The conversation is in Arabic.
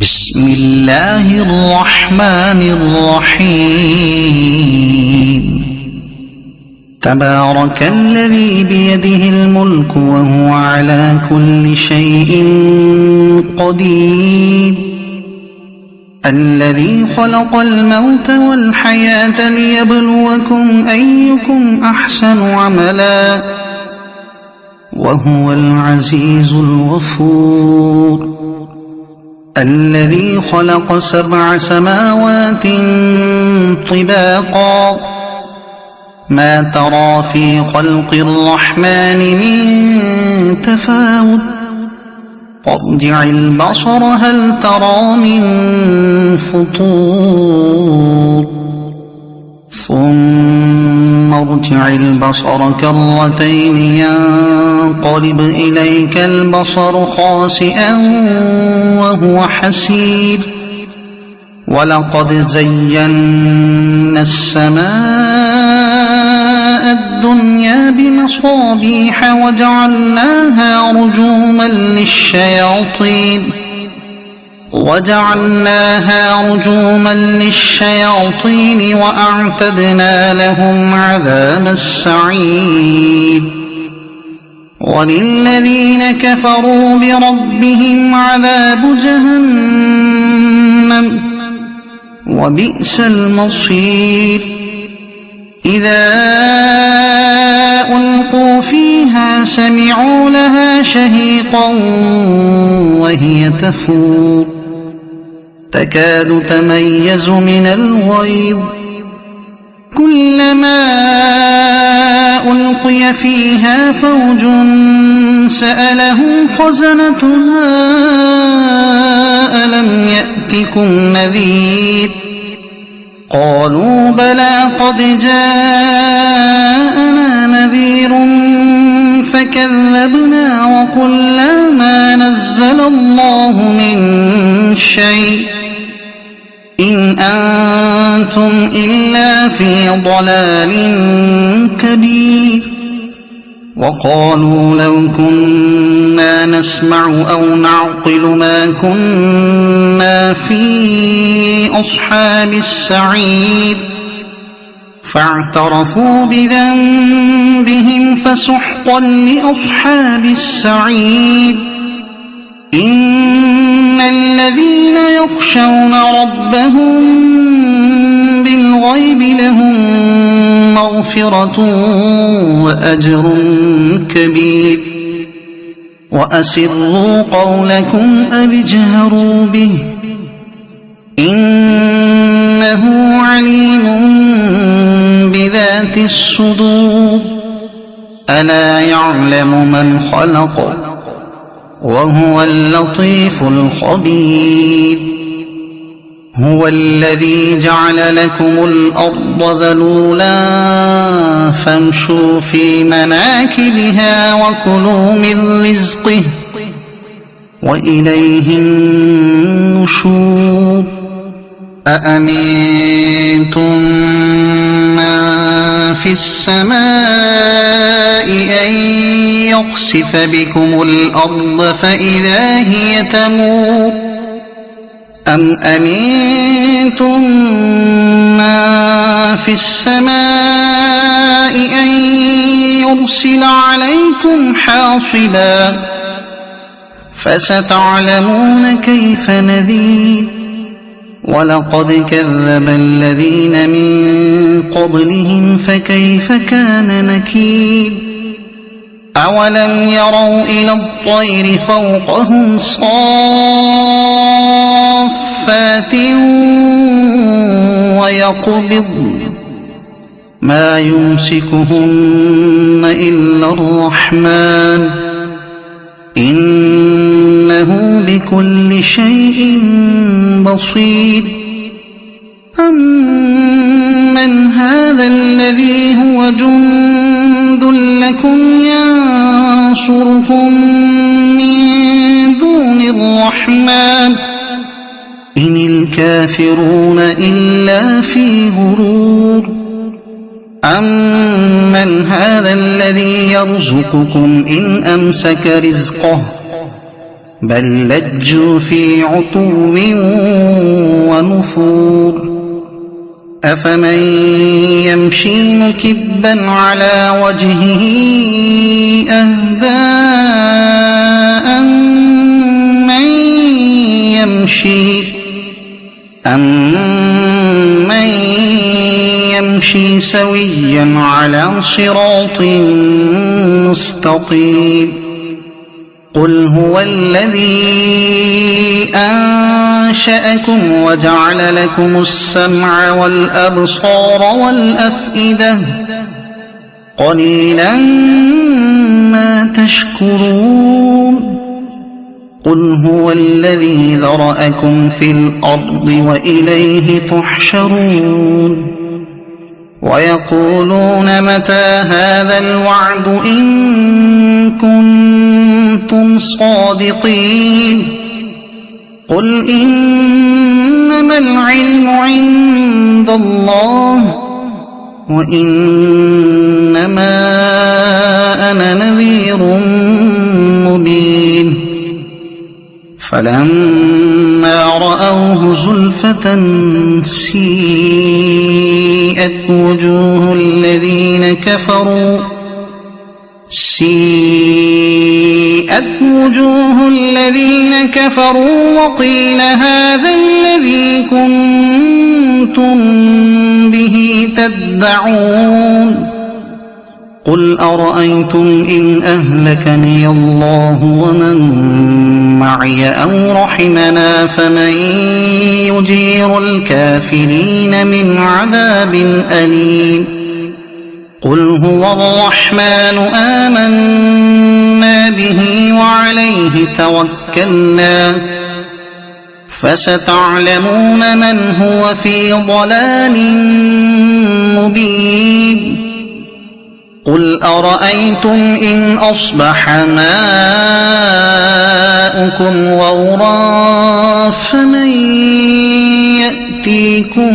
بسم الله الرحمن الرحيم تبارك الذي بيده الملك وهو على كل شيء قدير الذي خلق الموت والحياة ليبلوكم أيكم أحسن عملا وهو العزيز الغفور الذي خلق 7 سماوات طباقا ما ترى في خلق الرحمن من تفاوت فارجع البصر هل ترى من فطور ثم ارجع البصر كرتين ينقلب إليك البصر خاسئا وهو حسير ولقد زينا السماء الدنيا بمصابيح وجعلناها رجوما للشياطين وأعتدنا لهم عذاب السعير وللذين كفروا بربهم عذاب جهنم وبئس المصير إذا ألقوا فيها سمعوا لها شهيقا وهي تفور تكاد تميز من الغيظ كلما ألقي فيها فوج سألهم خزنتها ألم يأتكم نذير قالوا بلى قد جاءنا نذير فكذبنا وقلنا ما نزل الله من شيء إن أنتم إلا في ضلال كبير وقالوا لو كنا نسمع أو نعقل ما كنا في أصحاب السعير فاعترفوا بذنبهم فسحقا لأصحاب السعير إن الذين يخشون ربهم بالغيب لهم مغفرة وأجر كبير وأسروا قولكم أو اجهروا به إنه عليم بذات الصدور ألا يعلم من خلق وهو اللطيف الخبير هو الذي جعل لكم الأرض ذلولا فامشوا في مناكبها وكلوا من رزقه وإليه النشور أأمنتم من في السماء أن يخسف بكم الأرض فإذا هي تمور أم أمنتم من في السماء أن يرسل عليكم حاصبا فستعلمون كيف نذير ولقد كذب الذين من قبلهم فكيف كان نكير أولم يروا إلى الطير فوقهم صافات ويقبضن ما يمسكهن إلا الرحمن إنه بكل شيء بصير أمن هذا الذي هو جند لكم ينصركم من دون الرحمن إن الكافرون إلا في غرور أمن هذا الذي يرزقكم إن أمسك رزقه بل لجوا في عتو ونفور أفمن يمشي مكبا على وجهه أهدى أمن يمشي سويا على صراط مستقيم قل هو الذي أنشأكم وجعل لكم السمع والأبصار والأفئدة قليلا ما تشكرون قل هو الذي ذرأكم في الأرض وإليه تحشرون ويقولون متى هذا الوعد إن كنتم صادقين قل إنما العلم عند الله وإنما أنا نذير مبين فلما رأوه زلفة سيئت وجوه الذين كفروا وقيل هذا الذي كنتم به تدعون قل أرأيتم إن أهلكني الله ومن معي أو رحمنا فمن يجير الكافرين من عذاب أليم قل هو الرحمن آمنا به وعليه توكلنا فستعلمون من هو في ضلال مبين قل أرأيتم إن أصبح ماؤكم غورا فمن يأتيكم